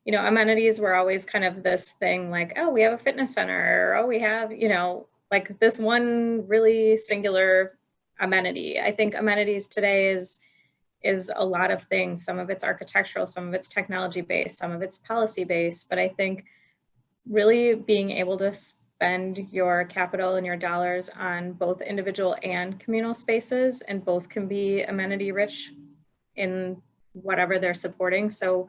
you know, amenities were always kind of this thing like, oh, we have a fitness center, or oh, we have, you know, like this one really singular amenity. I think amenities today is a lot of things. Some of it's architectural, some of it's technology based, some of it's policy based. But I think really being able to spend your capital and your dollars on both individual and communal spaces, and both can be amenity rich in whatever they're supporting. So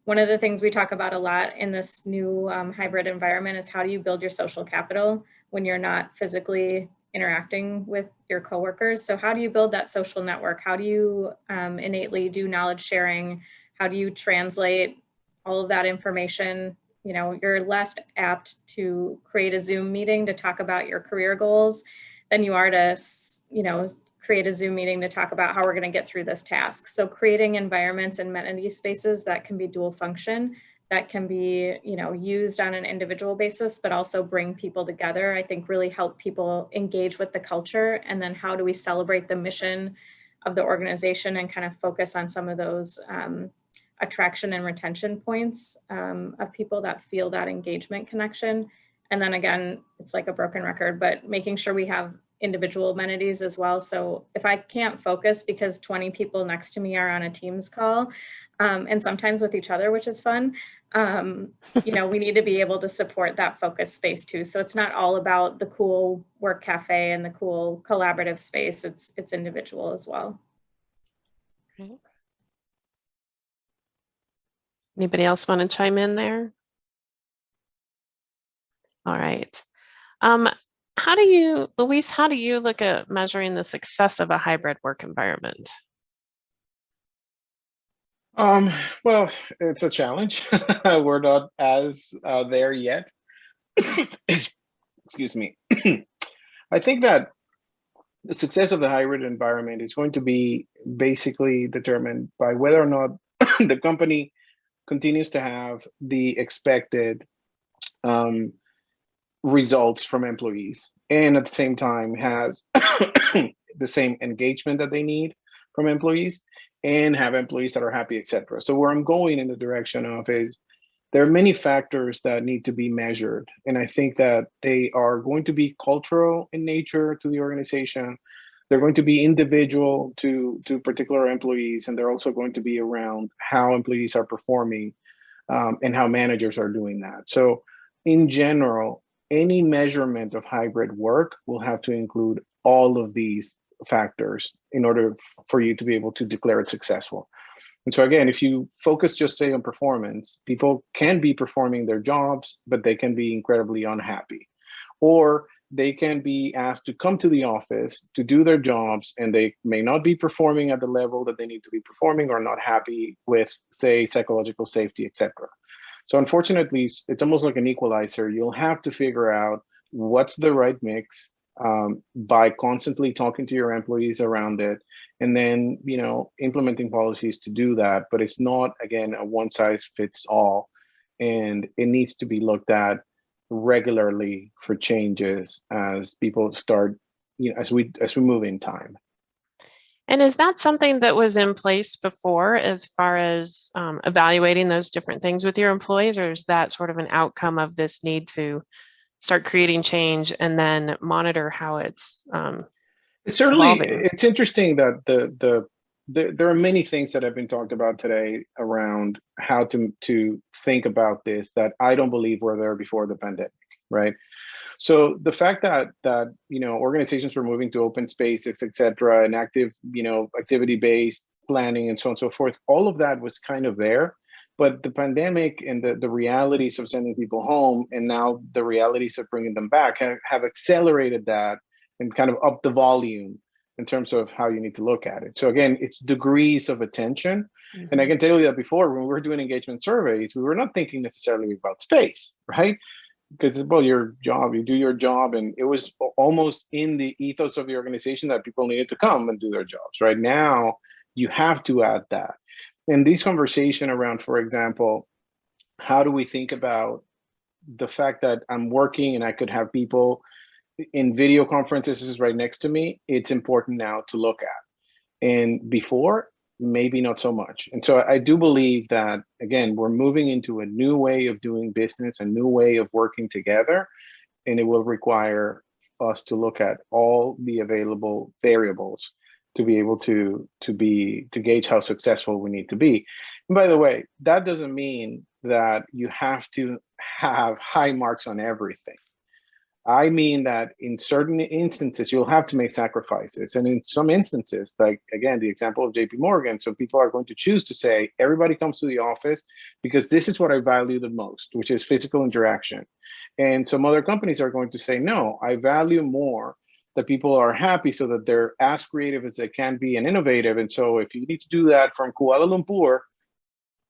one of the things we talk about a lot in this new hybrid environment is, how do you build your social capital when you're not physically interacting with your coworkers? So how do you build that social network? How do you innately do knowledge sharing? How do you translate all of that information? You know, you're less apt to create a Zoom meeting to talk about your career goals than you are to, you know, create a Zoom meeting to talk about how we're going to get through this task. So creating environments and amenity spaces that can be dual function, that can be, you know, used on an individual basis, but also bring people together, I think really help people engage with the culture. And then how do we celebrate the mission of the organization and kind of focus on some of those attraction and retention points of people that feel that engagement connection. And then again, it's like a broken record, but making sure we have individual amenities as well. So if I can't focus because 20 people next to me are on a Teams call, and sometimes with each other, which is fun, you know, we need to be able to support that focus space too. So it's not all about the cool work cafe and the cool collaborative space. It's individual as well. Okay. Anybody else want to chime in there? All right. Louise, how do you look at measuring the success of a hybrid work environment? Well, it's a challenge. We're not as there yet. Excuse me. I think that the success of the hybrid environment is going to be basically determined by whether or not the company continues to have the expected results from employees, and at the same time has the same engagement that they need from employees, and have employees that are happy, etc. So where I'm going in the direction of is, there are many factors that need to be measured, and I think that they are going to be cultural in nature to the organization. They're going to be individual to particular employees, and they're also going to be around how employees are performing and how managers are doing that. So in general, any measurement of hybrid work will have to include all of these factors in order for you to be able to declare it successful. And so again, if you focus just say on performance, people can be performing their jobs, but they can be incredibly unhappy. or they can be asked to come to the office to do their jobs, and they may not be performing at the level that they need to be performing, or not happy with, say, psychological safety, etc. So unfortunately, it's almost like an equalizer. You'll have to figure out what's the right mix by constantly talking to your employees around it, and then, you know, implementing policies to do that. But it's not, again, a one size fits all, and it needs to be looked at regularly for changes as people start, you know, as we move in time. And is that something that was in place before, as far as evaluating those different things with your employees, or is that sort of an outcome of this need to start creating change and then monitor how it's certainly evolving? It's interesting that there are many things that have been talked about today around how to think about this that I don't believe were there before the pandemic, right? So the fact that you know, organizations were moving to open spaces, et cetera, and active, you know, activity-based planning and so on and so forth, all of that was kind of there. But the pandemic and the realities of sending people home, and now the realities of bringing them back, have accelerated that and kind of upped the volume in terms of how you need to look at it. So again, it's degrees of attention. Mm-hmm. And I can tell you that before, when we were doing engagement surveys, we were not thinking necessarily about space, right? Because, well, your job, you do your job, and it was almost in the ethos of the organization that people needed to come and do their jobs. Right now, you have to add that. And this conversation around, for example, how do we think about the fact that I'm working and I could have people in video conferences right next to me, it's important now to look at. And before, maybe not so much. And so I do believe that, again, we're moving into a new way of doing business, a new way of working together, and it will require us to look at all the available variables to be able to gauge how successful we need to be. And by the way, that doesn't mean that you have to have high marks on everything. I mean that in certain instances, you'll have to make sacrifices. And in some instances, like, again, the example of JP Morgan, so people are going to choose to say, everybody comes to the office because this is what I value the most, which is physical interaction. And some other companies are going to say, no, I value more that people are happy so that they're as creative as they can be and innovative. And so if you need to do that from Kuala Lumpur,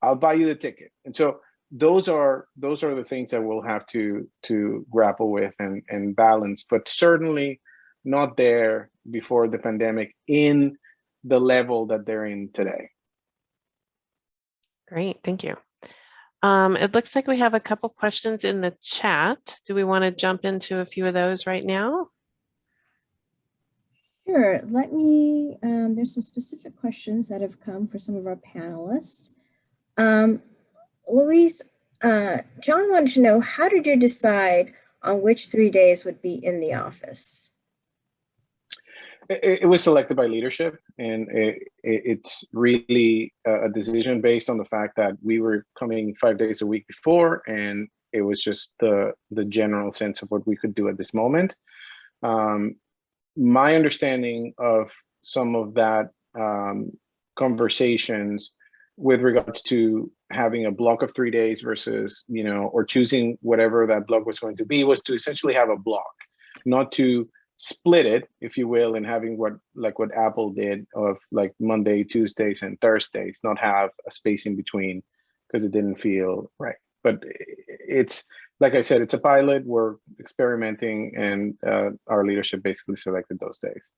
I'll buy you the ticket. And so those are the things that we'll have to grapple with and balance, but certainly not there before the pandemic in the level that they're in today. Great, thank you. It looks like we have a couple questions in the chat. Do we want to jump into a few of those right now? Sure, let me, there's some specific questions that have come for some of our panelists. Louise, John wanted to know, how did you decide on which 3 days would be in the office? It was selected by leadership, and it's really a decision based on the fact that we were coming 5 days a week before, and it was just the general sense of what we could do at this moment. My understanding of some of that conversations with regards to having a block of 3 days versus, you know, or choosing whatever that block was going to be, was to essentially have a block, not to split it, if you will, and having what Apple did of like Monday, Tuesdays, and Thursdays, not have a space in between because it didn't feel right. But it's, like I said, it's a pilot, we're experimenting, and our leadership basically selected those days.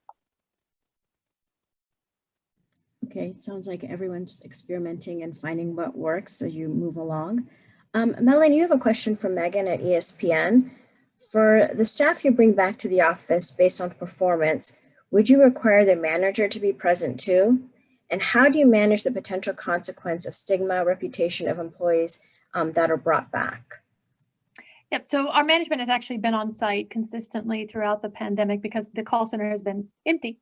Okay, sounds like everyone's experimenting and finding what works as you move along. Melanie, you have a question from Megan at ESPN. For the staff you bring back to the office based on performance, would you require the manager to be present too? And how do you manage the potential consequence of stigma, reputation of employees that are brought back? Yep, so our management has actually been on site consistently throughout the pandemic because the call center has been empty.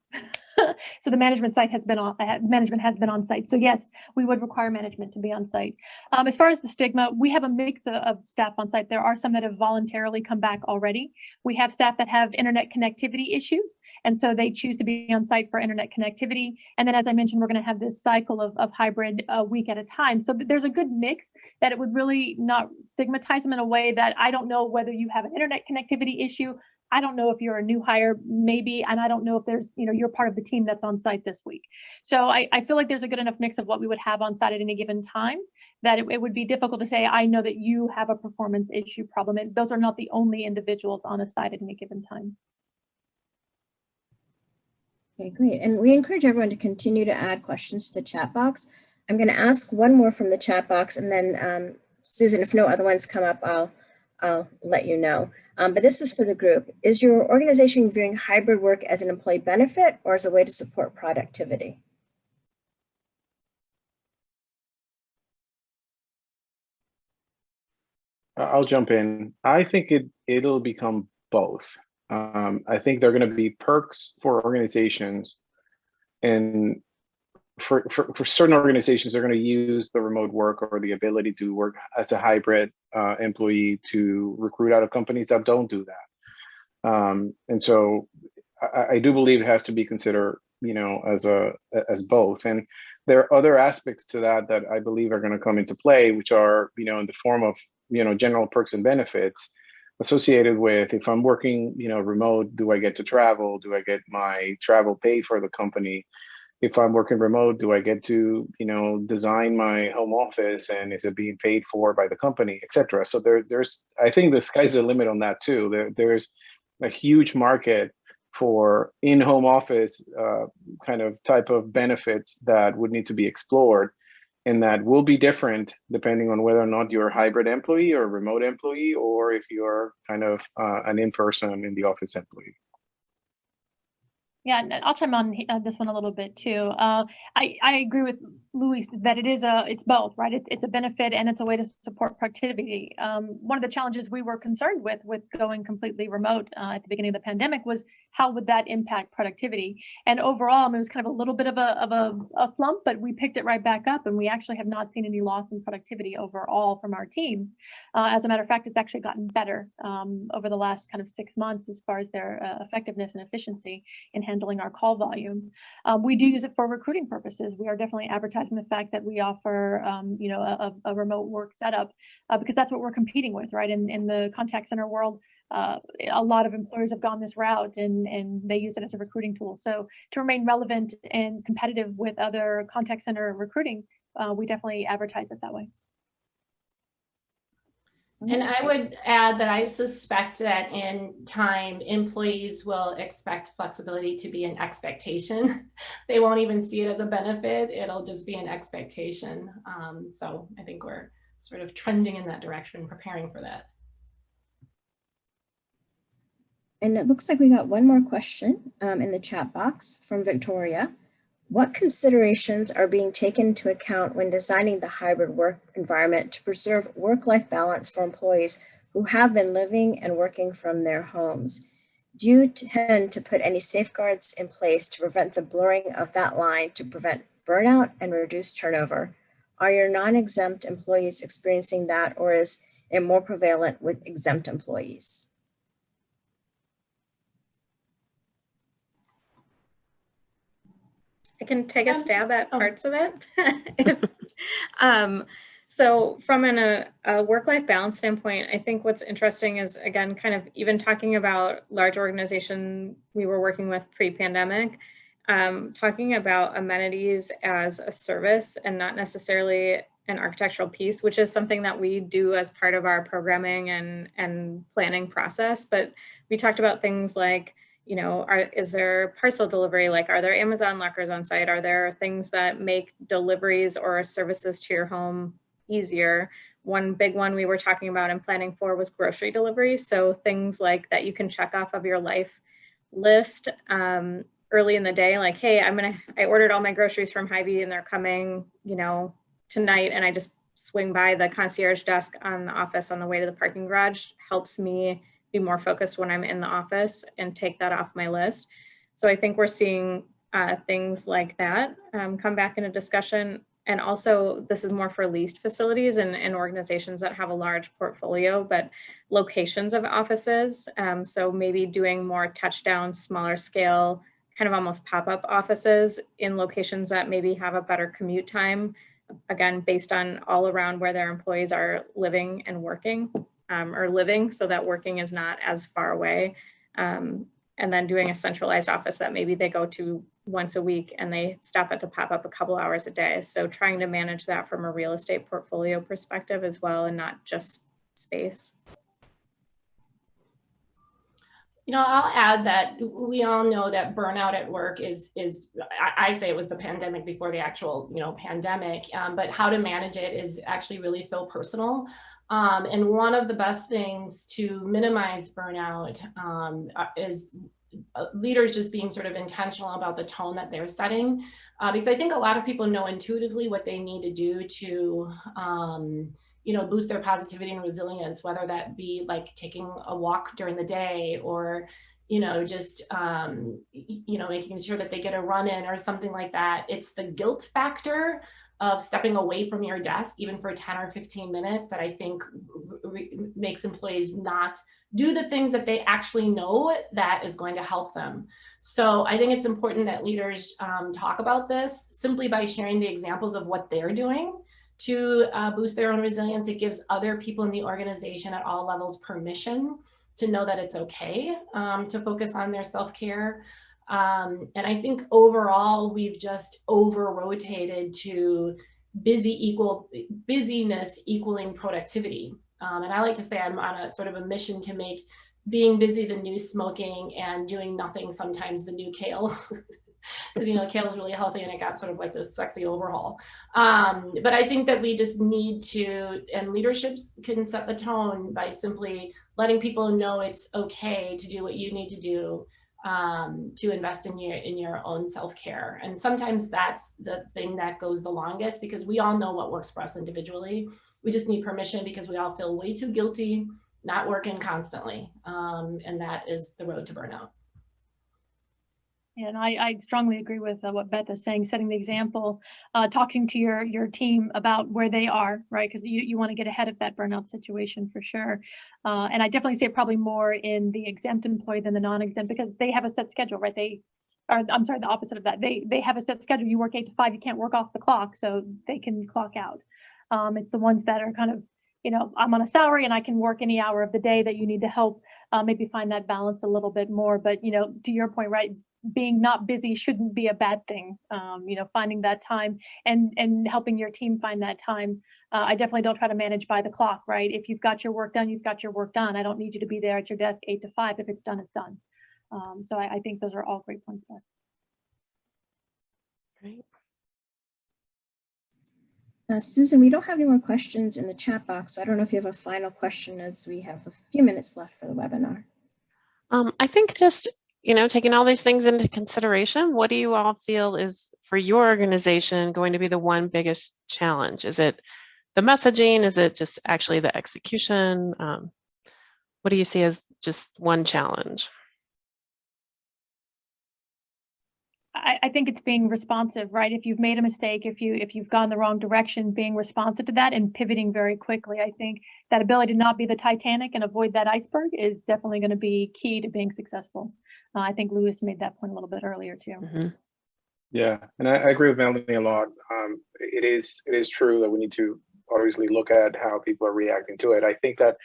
So the management site has been on, management has been on site. So yes, we would require management to be on site. As far as the stigma, we have a mix of staff on site. There are some that have voluntarily come back already. We have staff that have internet connectivity issues, and so they choose to be on site for internet connectivity. And then, as I mentioned, we're going to have this cycle of hybrid a week at a time. So there's a good mix that it would really not stigmatize them in a way that I don't know whether you have an internet connectivity issue. I don't know if you're a new hire, maybe, and I don't know if there's, you're part of the team that's on site this week. So I feel like there's a good enough mix of what we would have on site at any given time that it would be difficult to say, I know that you have a performance issue problem. And those are not the only individuals on a site at any given time. Okay, great. And we encourage everyone to continue to add questions to the chat box. I'm going to ask one more from the chat box, and then Susan, if no other ones come up, I'll let you know. But this is for the group. Is your organization viewing hybrid work as an employee benefit or as a way to support productivity? I'll jump in. I think it'll become both. I think there are going to be perks for organizations, and for certain organizations, they're going to use the remote work or the ability to work as a hybrid employee to recruit out of companies that don't do that. And so I do believe it has to be considered, as both. And there are other aspects to that that I believe are going to come into play, which are, in the form of, general perks and benefits associated with, if I'm working, remote, do I get to travel? Do I get my travel paid for the company? If I'm working remote, do I get to, design my home office, and is it being paid for by the company, et cetera? So there's, I think the sky's the limit on that too. There's a huge market for in-home office kind of type of benefits that would need to be explored, and that will be different depending on whether or not you're a hybrid employee or a remote employee, or if you're kind of an in-person in the office employee. Yeah, and I'll chime on this one a little bit too. I agree with Luis that it's both, right? It's a benefit and it's a way to support productivity. One of the challenges we were concerned with going completely remote at the beginning of the pandemic was how would that impact productivity? And overall, it was kind of a little bit of a slump, but we picked it right back up, and we actually have not seen any loss in productivity overall from our teams. As a matter of fact, it's actually gotten better over the last kind of 6 months as far as their effectiveness and efficiency in handling our call volume. We do use it for recruiting purposes. We are definitely advertising the fact that we offer, a remote work setup because that's what we're competing with, right? In the contact center world, a lot of employers have gone this route, and they use it as a recruiting tool. So to remain relevant and competitive with other contact center recruiting, we definitely advertise it that way. And I would add that I suspect that in time, employees will expect flexibility to be an expectation. They won't even see it as a benefit. It'll just be an expectation. So I think we're sort of trending in that direction, preparing for that. And it looks like we got one more question in the chat box from Victoria. What considerations are being taken into account when designing the hybrid work environment to preserve work-life balance for employees who have been living and working from their homes? Do you tend to put any safeguards in place to prevent the blurring of that line to prevent burnout and reduce turnover? Are your non-exempt employees experiencing that, or is it more prevalent with exempt employees? I can take a stab at parts of it. So from a work-life balance standpoint, I think what's interesting is, again, kind of even talking about large organization we were working with pre-pandemic, talking about amenities as a service and not necessarily an architectural piece, which is something that we do as part of our programming and planning process. But we talked about things like, is there parcel delivery? Like, are there Amazon lockers on site? Are there things that make deliveries or services to your home easier? One big one we were talking about and planning for was grocery delivery. So things like that you can check off of your life list early in the day, like, hey, I ordered all my groceries from Vyve and they're coming, tonight, and I just swing by the concierge desk on the office on the way to the parking garage. Helps me be more focused when I'm in the office and take that off my list. So I think we're seeing things like that come back into discussion. And also, this is more for leased facilities and organizations that have a large portfolio, but locations of offices. So maybe doing more touchdown, smaller scale, kind of almost pop-up offices in locations that maybe have a better commute time, again, based on all around where their employees are living and working, or living, so that working is not as far away. And then doing a centralized office that maybe they go to once a week and they stop at the pop-up a couple hours a day. So trying to manage that from a real estate portfolio perspective as well, and not just space. You know, I'll add that we all know that burnout at work is I say it was the pandemic before the actual, pandemic, but how to manage it is actually really so personal. And one of the best things to minimize burnout is leaders just being sort of intentional about the tone that they're setting, because I think a lot of people know intuitively what they need to do to boost their positivity and resilience, whether that be like taking a walk during the day, or just making sure that they get a run in or something like that. It's the guilt factor of stepping away from your desk, even for 10 or 15 minutes, that I think makes employees not do the things that they actually know that is going to help them. So I think it's important that leaders talk about this simply by sharing the examples of what they're doing to boost their own resilience. It gives other people in the organization at all levels permission to know that it's okay to focus on their self-care. And I think overall, we've just over-rotated to busyness equaling productivity. And I like to say I'm on a sort of a mission to make being busy the new smoking and doing nothing sometimes the new kale. Because kale is really healthy and it got sort of like this sexy overhaul. But I think that we just need to, and leaderships can set the tone by simply letting people know it's okay to do what you need to do to invest in your own self-care. And sometimes that's the thing that goes the longest, because we all know what works for us individually. We just need permission because we all feel way too guilty not working constantly. And that is the road to burnout. And I strongly agree with what Beth is saying, setting the example, talking to your team about where they are, right? Because you want to get ahead of that burnout situation for sure. And I definitely say probably more in the exempt employee than the non-exempt, because they have a set schedule, right? I'm sorry, the opposite of that. They have a set schedule. You work 8 to 5, you can't work off the clock, so they can clock out. It's the ones that are kind of, I'm on a salary and I can work any hour of the day that you need to help maybe find that balance a little bit more. But, to your point, right? Being not busy shouldn't be a bad thing. Finding that time and helping your team find that time. I definitely don't try to manage by the clock, right? If you've got your work done, you've got your work done. I don't need you to be there at your desk 8 to 5. If it's done, it's done. So I think those are all great points there. Great. Susan, we don't have any more questions in the chat box. So I don't know if you have a final question, as we have a few minutes left for the webinar. I think just taking all these things into consideration, what do you all feel is, for your organization, going to be the one biggest challenge? Is it the messaging? Is it just actually the execution? What do you see as just one challenge? I think it's being responsive, right? If you've made a mistake, if you've gone the wrong direction, being responsive to that and pivoting very quickly. I think that ability to not be the Titanic and avoid that iceberg is definitely going to be key to being successful. I think Lewis made that point a little bit earlier too. Mm-hmm. Yeah, and I agree with Melanie a lot. It is true that we need to obviously look at how people are reacting to it. I think that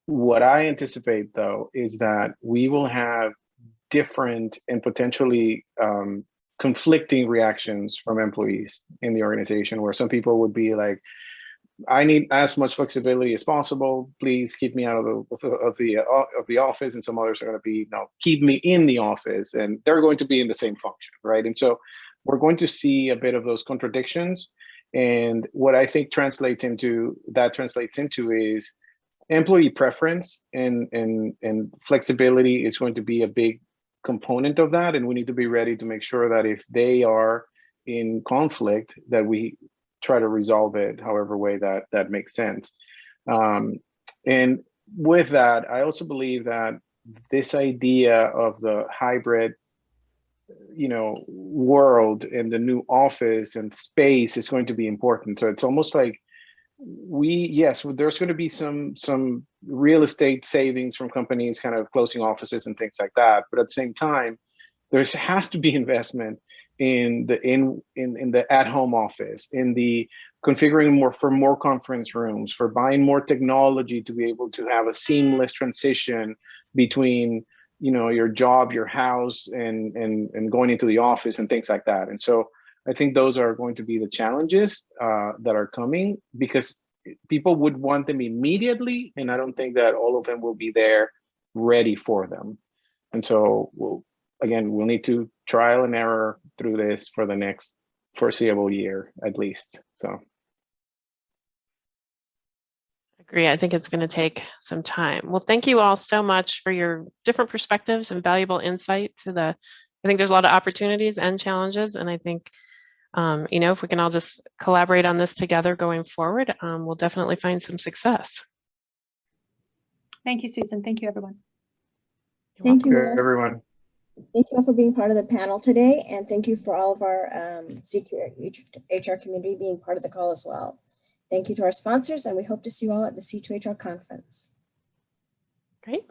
what I anticipate, though, is that we will have different and potentially conflicting reactions from employees in the organization, where some people would be like, I need as much flexibility as possible. Please keep me out of the office. And some others are going to be, no, keep me in the office. And they're going to be in the same function, right? And so we're going to see a bit of those contradictions. And what I think translates into is employee preference, and flexibility is going to be a big component of that. And we need to be ready to make sure that if they are in conflict, that we try to resolve it however way that makes sense. And with that, I also believe that this idea of the hybrid world and the new office and space is going to be important. So it's almost like yes, there's going to be some real estate savings from companies kind of closing offices and things like that. But at the same time, there has to be investment in the at-home office, in the configuring more conference rooms, for buying more technology to be able to have a seamless transition between your job, your house, and going into the office and things like that. And so I think those are going to be the challenges that are coming, because people would want them immediately, and I don't think that all of them will be there ready for them. And so we'll need to trial and error through this for the next foreseeable year, at least. So. Agree. I think it's going to take some time. Well, thank you all so much for your different perspectives and valuable insight I think there's a lot of opportunities and challenges. And I think, if we can all just collaborate on this together going forward, we'll definitely find some success. Thank you, Susan. Thank you, everyone. Thank you, everyone. Thank you all for being part of the panel today. And thank you for all of our C2 HR community being part of the call as well. Thank you to our sponsors, and we hope to see you all at the C2HR conference. Great.